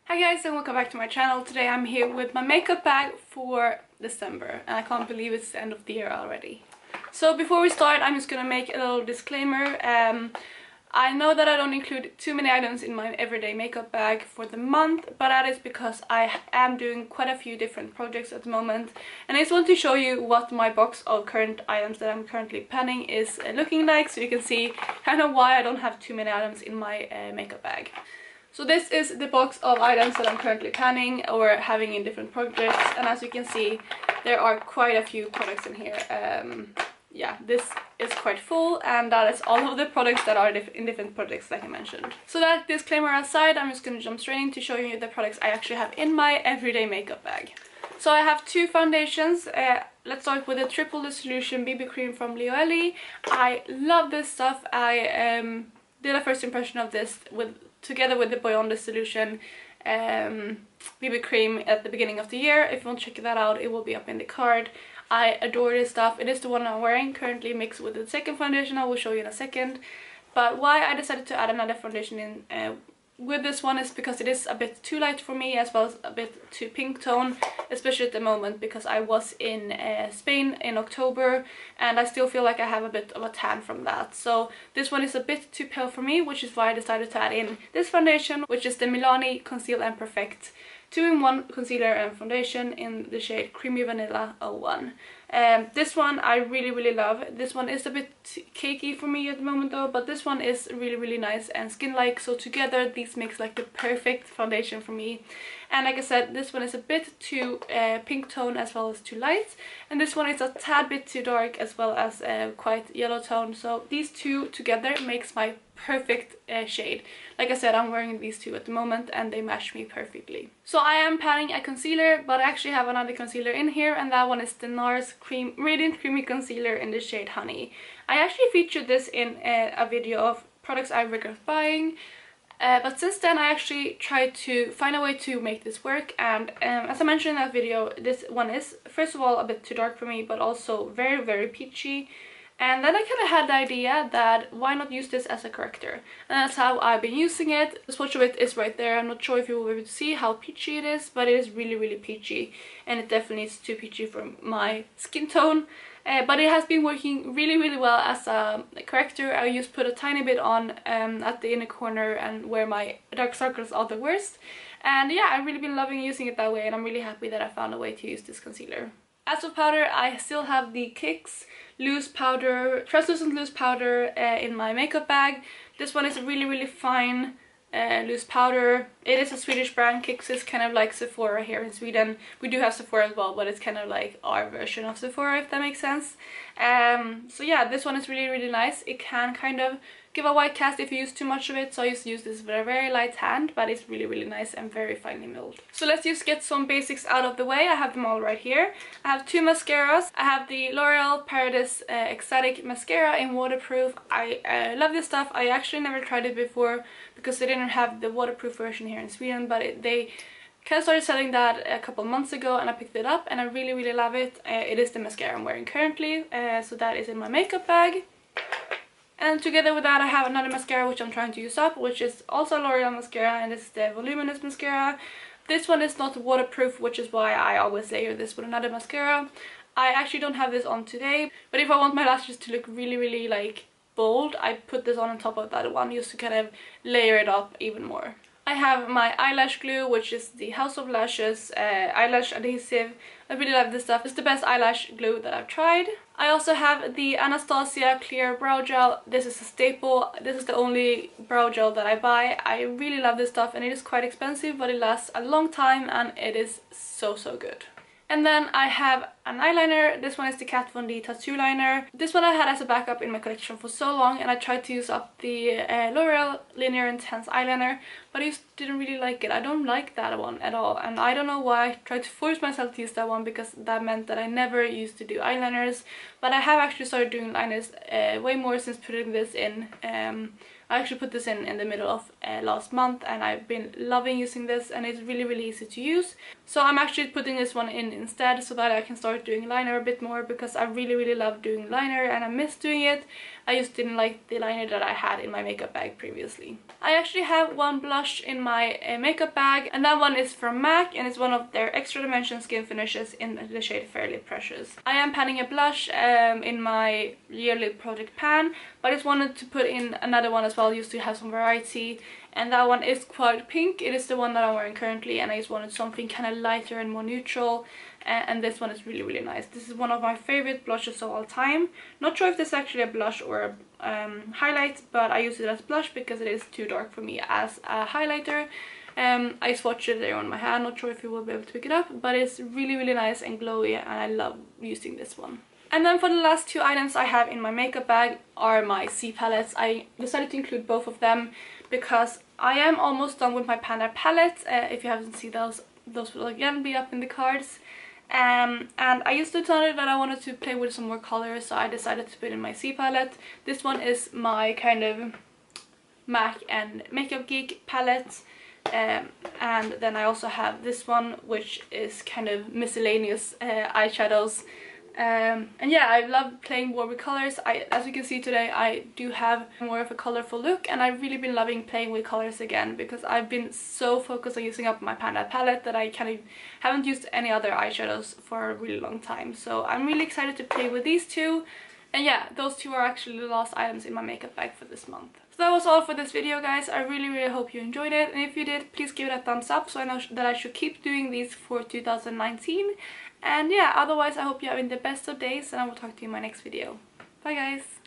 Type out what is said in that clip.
Hi guys and welcome back to my channel. Today I'm here with my makeup bag for December and I can't believe it's the end of the year already. So before we start, I'm just gonna make a little disclaimer. I know that I don't include too many items in my everyday makeup bag for the month, but that is because I am doing quite a few different projects at the moment, and I just want to show you what my box of current items that I'm currently planning is looking like, so you can see kind of why I don't have too many items in my makeup bag. So this is the box of items that I'm currently planning or having in different projects, and as you can see there are quite a few products in here. Yeah, this is quite full, and that is all of the products that are in different projects like I mentioned. So that disclaimer aside, I'm just going to jump straight in to show you the products I actually have in my everyday makeup bag. So I have two foundations. Let's start with the Triple Dissolution BB Cream from Lioele. I love this stuff. I did a first impression of this together with the Beyond Dissolution BB Cream at the beginning of the year. If you want to check that out, it will be up in the card. I adore this stuff. It is the one I'm wearing currently mixed with the second foundation I will show you in a second. But why I decided to add another foundation in with this one is because it is a bit too light for me, as well as a bit too pink tone, especially at the moment because I was in Spain in October and I still feel like I have a bit of a tan from that. So this one is a bit too pale for me, which is why I decided to add in this foundation, which is the Milani Conceal and Perfect 2-in-1 concealer and foundation in the shade Creamy Vanilla 01. This one I really love. This one is a bit cakey for me at the moment though, but this one is really nice and skin-like, so together these makes like the perfect foundation for me. And like I said, this one is a bit too pink tone as well as too light, and this one is a tad bit too dark as well as quite yellow tone, so these two together makes my perfect shade. Like I said, I'm wearing these two at the moment and they match me perfectly. So I am planning a concealer, but I actually have another concealer in here, and that one is the NARS Radiant Creamy Concealer in the shade Honey. I actually featured this in a video of products I regret buying, but since then I actually tried to find a way to make this work, and as I mentioned in that video, this one is first of all a bit too dark for me, but also very peachy. And then I kind of had the idea that why not use this as a corrector, and that's how I've been using it. The swatch of it is right there. I'm not sure if you will be able to see how peachy it is, but it is really peachy, and it definitely is too peachy for my skin tone. But it has been working really well as a corrector. I just put a tiny bit on at the inner corner and where my dark circles are the worst. And yeah, I've really been loving using it that way, and I'm really happy that I found a way to use this concealer. As for powder, I still have the Kicks loose powder, translucent loose powder in my makeup bag. This one is a really fine loose powder. It is a Swedish brand. Kicks is kind of like Sephora here in Sweden. We do have Sephora as well, but it's kind of like our version of Sephora, if that makes sense. So yeah, this one is really nice. It can kind of give a white cast if you use too much of it, so I used to use this with a very light hand, but it's really nice and very finely milled. So let's just get some basics out of the way. I have them all right here. I have two mascaras. I have the L'Oreal Paradise Ecstatic mascara in waterproof. I love this stuff. I actually never tried it before because they didn't have the waterproof version here in Sweden, but they kind of started selling that a couple months ago, and I picked it up and I really love it. It is the mascara I'm wearing currently, so that is in my makeup bag. And together with that I have another mascara which I'm trying to use up, which is also L'Oreal mascara, and it's the Voluminous mascara. This one is not waterproof, which is why I always layer this with another mascara. I actually don't have this on today, but if I want my lashes to look really like bold, I put this on top of that one just to kind of layer it up even more. I have my eyelash glue, which is the House of Lashes eyelash adhesive. I really love this stuff. It's the best eyelash glue that I've tried. I also have the Anastasia clear brow gel. This is a staple. This is the only brow gel that I buy. I really love this stuff, and it is quite expensive, but it lasts a long time and it is so good. And then I have an eyeliner. This one is the Kat Von D tattoo liner. This one I had as a backup in my collection for so long, and I tried to use up the L'Oreal Linear Intense eyeliner, but I just didn't really like it. I don't like that one at all, and I don't know why. I tried to force myself to use that one because that meant that I never used to do eyeliners, but I have actually started doing liners way more since putting this in. I actually put this in the middle of last month, and I've been loving using this, and it's really easy to use. So I'm actually putting this one in instead so that I can start doing liner a bit more, because I really love doing liner and I miss doing it. I just didn't like the liner that I had in my makeup bag previously. I actually have one blush in my makeup bag, and that one is from MAC, and it's one of their Extra Dimension skin finishes in the shade Fairly Precious. I am panning a blush in my yearly project pan, but I just wanted to put in another one as well just to have some variety. And that one is quite pink. It is the one that I'm wearing currently, and I just wanted something kind of lighter and more neutral. And this one is really, really nice. This is one of my favorite blushes of all time. Not sure if this is actually a blush or a highlight, but I use it as blush because it is too dark for me as a highlighter. I swatched it there on my hand. Not sure if you will be able to pick it up, but it's really, really nice and glowy, and I love using this one. And then for the last two items I have in my makeup bag are my C palettes. I decided to include both of them because I am almost done with my Panda palette. If you haven't seen those will again be up in the cards. And I just decided that I wanted to play with some more colors, so I decided to put in my C palette. This one is my kind of MAC and Makeup Geek palette. And then I also have this one, which is kind of miscellaneous eyeshadows. And yeah, I love playing more with colors. As you can see today, I do have more of a colorful look, and I've really been loving playing with colors again because I've been so focused on using up my Panda palette that I kind of haven't used any other eyeshadows for a really long time. So I'm really excited to play with these two. And yeah, those two are actually the last items in my makeup bag for this month. So that was all for this video, guys. I really, really hope you enjoyed it. And if you did, please give it a thumbs up so I know that I should keep doing these for 2019. And yeah, otherwise I hope you're having the best of days, and I will talk to you in my next video. Bye, guys!